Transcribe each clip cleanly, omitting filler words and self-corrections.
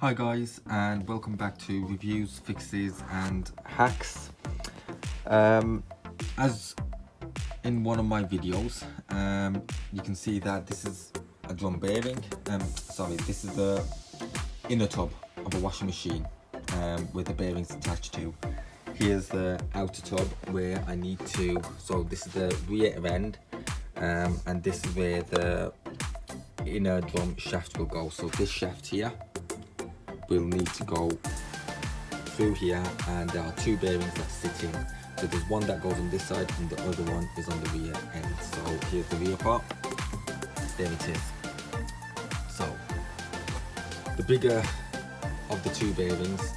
Hi guys, and welcome back to reviews, fixes and hacks. As in one of my videos, you can see that this is a drum bearing. This is the inner tub of a washing machine where the bearings attached to. Here's the outer tub where I need to, so this is the rear end, and this is where the inner drum shaft will go. So this shaft here will need to go through here, and there are two bearings that sit in. So there's one that goes on this side and the other one is on the rear end. So here's the rear part, there it is. So the bigger of the two bearings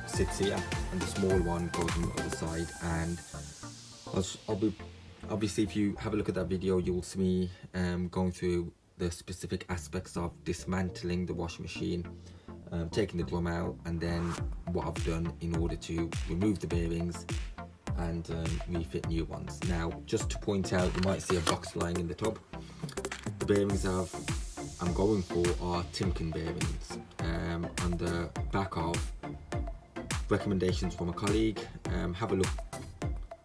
sits here and the small one goes on the other side, and obviously if you have a look at that video you'll see me going through the specific aspects of dismantling the washing machine, taking the drum out, and then what I've done in order to remove the bearings and refit new ones. Now, just to point out, you might see a box lying in the tub. The bearings I'm going for are Tinking bearings, on the back of recommendations from a colleague. Have a look,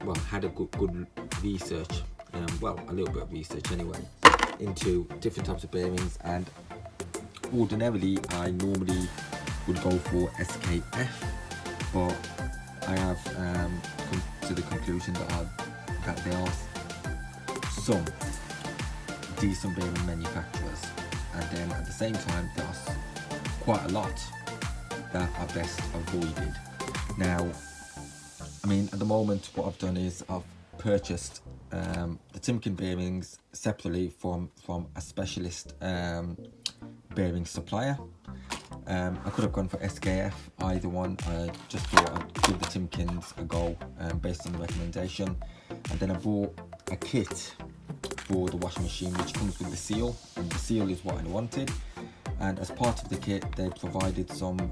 well, had a good research, a little bit of research anyway, into different types of bearings, and ordinarily I normally would go for SKF, but I have come to the conclusion that there are some decent bearing manufacturers, and then at the same time there are quite a lot that are best avoided. Now, I mean, at the moment what I've done is I've purchased the Tinking bearings separately from a specialist bearing supplier. I could have gone for SKF, either one. I just thought I'd give the Tinkins a go based on the recommendation, and then I bought a kit for the washing machine which comes with the seal, and the seal is what I wanted, and as part of the kit they provided some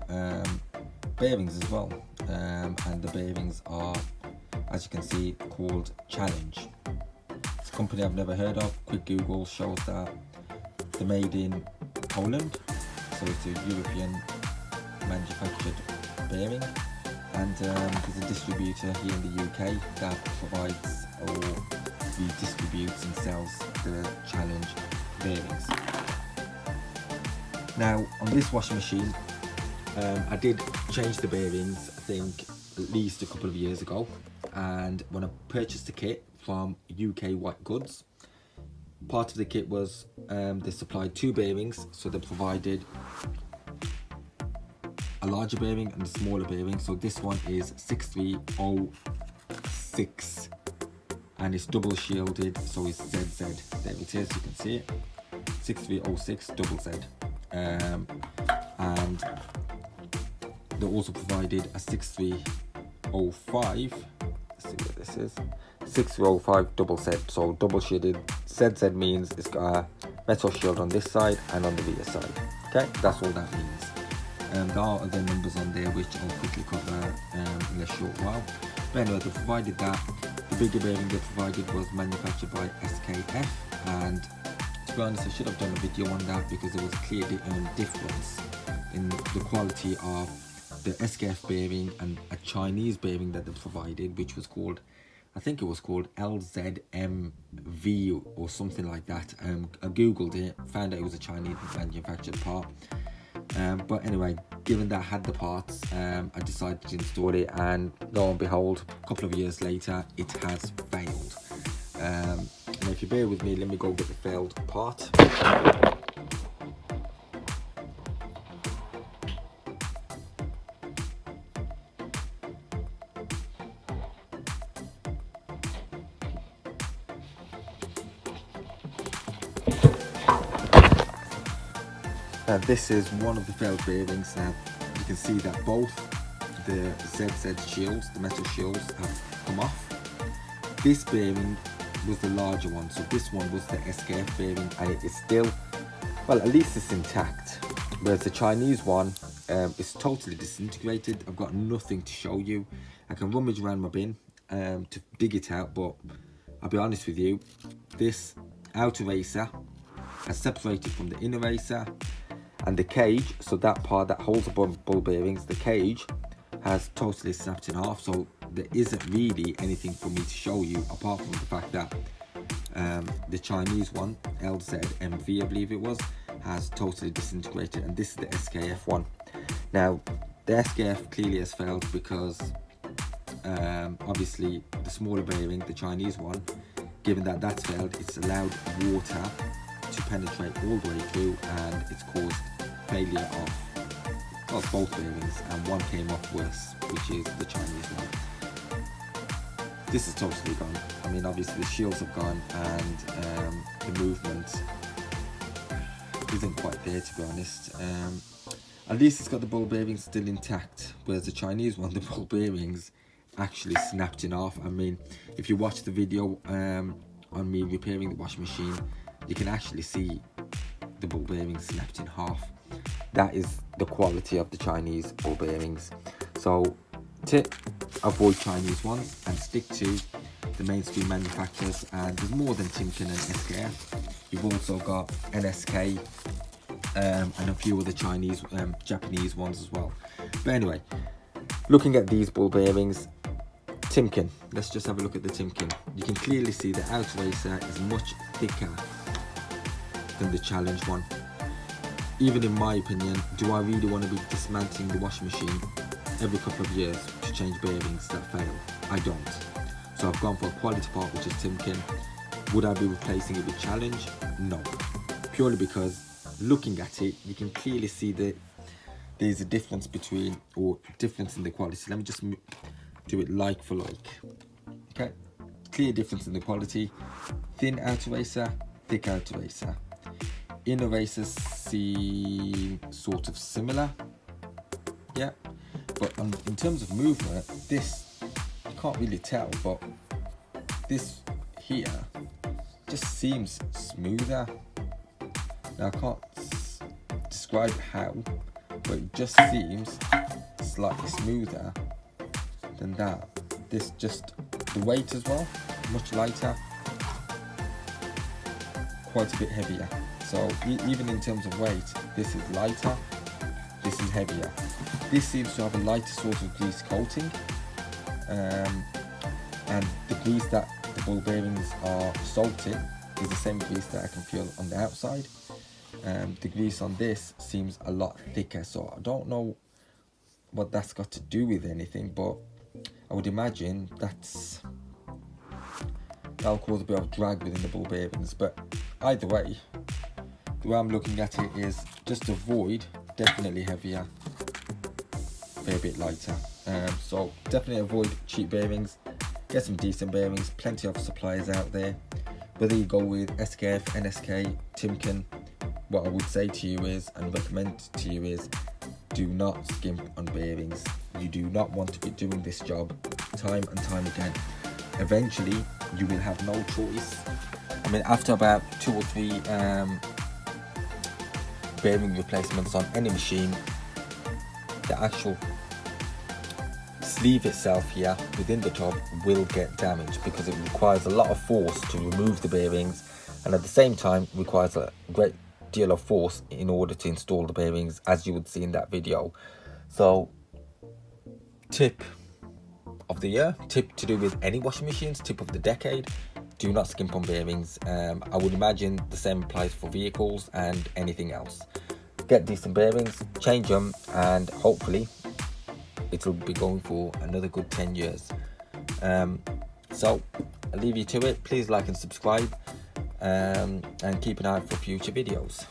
bearings as well, and the bearings are, as you can see, called Challenge. It's a company I've never heard of. Quick Google shows that they're made in Poland, so it's a European manufactured bearing, and there's a distributor here in the UK that provides or redistributes and sells the Challenge bearings. Now, on this washing machine, I did change the bearings, I think at least a couple of years ago, and when I purchased the kit from UK White Goods, part of the kit was they supplied two bearings, so they provided a larger bearing and a smaller bearing. So this one is 6306 and it's double shielded, so it's ZZ. There it is, you can see it, 6306 double Z. And they also provided a 6305, let's see what this is, 6305 double Z. So double shielded, ZZ means it's got a metal shield on this side and on the rear side. Okay, that's all that means. There are other numbers on there which I'll quickly cover in a short while. But anyway, they provided that. The bigger bearing they provided was manufactured by SKF, and to be honest I should have done a video on that because there was a clear difference in the quality of the SKF bearing and a Chinese bearing that they provided, which was called, I think it was called LZMV or something like that. I googled it, found out it was a Chinese manufactured part. But anyway, given that I had the parts, I decided to install it, and lo and behold, a couple of years later, it has failed. And if you bear with me, let me go get the failed part. Now this is one of the failed bearings. Now you can see that both the ZZ shields, the metal shields, have come off. This bearing was the larger one, so this one was the SKF bearing, and it is still, well, at least it's intact, whereas the Chinese one is totally disintegrated. I've got nothing to show you. I can rummage around my bin to dig it out, but I'll be honest with you, this outer racer has separated from the inner racer, And the cage, so that part that holds the ball bearings, the cage has totally snapped in half. So there isn't really anything for me to show you apart from the fact that the Chinese one, LZMV I believe it was, has totally disintegrated, and this is the SKF one. Now the SKF clearly has failed because obviously the smaller bearing, the Chinese one, given that that's failed, it's allowed water to penetrate all the way through, and it's caused failure of both bearings, and one came off worse, which is the Chinese one. This is totally gone. I mean, obviously the shields have gone, and the movement isn't quite there, to be honest. At least it's got the ball bearings still intact, whereas the Chinese one, the ball bearings actually snapped in half. I mean, if you watch the video on me repairing the washing machine, you can actually see the ball bearings snapped in half. That is the quality of the Chinese ball bearings. So to avoid Chinese ones and stick to the mainstream manufacturers, and there's more than Tinking and SKF. You've also got NSK and a few other Chinese, Japanese ones as well. But anyway, looking at these ball bearings, Tinking, let's just have a look at the Tinking. You can clearly see the outer racer is much thicker than the Challenge one. Even in my opinion, do I really want to be dismantling the washing machine every couple of years to change bearings that fail? I don't. So I've gone for a quality part, which is Tinking. Would I be replacing it with Challenge? No. Purely because looking at it, you can clearly see that there's a difference between, or difference in the quality. Let me just do it like for like. Okay, clear difference in the quality. Thin outer racer, thick outer racer. Inner racers seem sort of similar, yeah, but in terms of movement, this, you can't really tell, but this here just seems smoother. Now I can't describe how, but it just seems slightly smoother than that. This just, the weight as well, much lighter, quite a bit heavier. So even in terms of weight, this is lighter, this is heavier. This seems to have a lighter sort of grease coating, and the grease that the ball bearings are soaked in is the same grease that I can feel on the outside. The grease on this seems a lot thicker, so I don't know what that's got to do with anything, but I would imagine that'll cause a bit of drag within the ball bearings. But either way, the way I'm looking at it is just avoid, definitely heavier, fair bit lighter. So definitely avoid cheap bearings, get some decent bearings, plenty of suppliers out there. Whether you go with SKF, NSK, Tinking, what I would say to you is, and recommend to you is, do not skimp on bearings. You do not want to be doing this job time and time again. Eventually, you will have no choice. I mean, after about 2 or 3 bearing replacements on any machine, the actual sleeve itself here within the tub will get damaged, because it requires a lot of force to remove the bearings, and at the same time requires a great deal of force in order to install the bearings, as you would see in that video. So tip of the year, tip to do with any washing machines, tip of the decade: do not skimp on bearings. I would imagine the same applies for vehicles and anything else. Get decent bearings, change them, and hopefully it'll be going for another good 10 years. So I'll leave you to it. Please like and subscribe, and keep an eye out for future videos.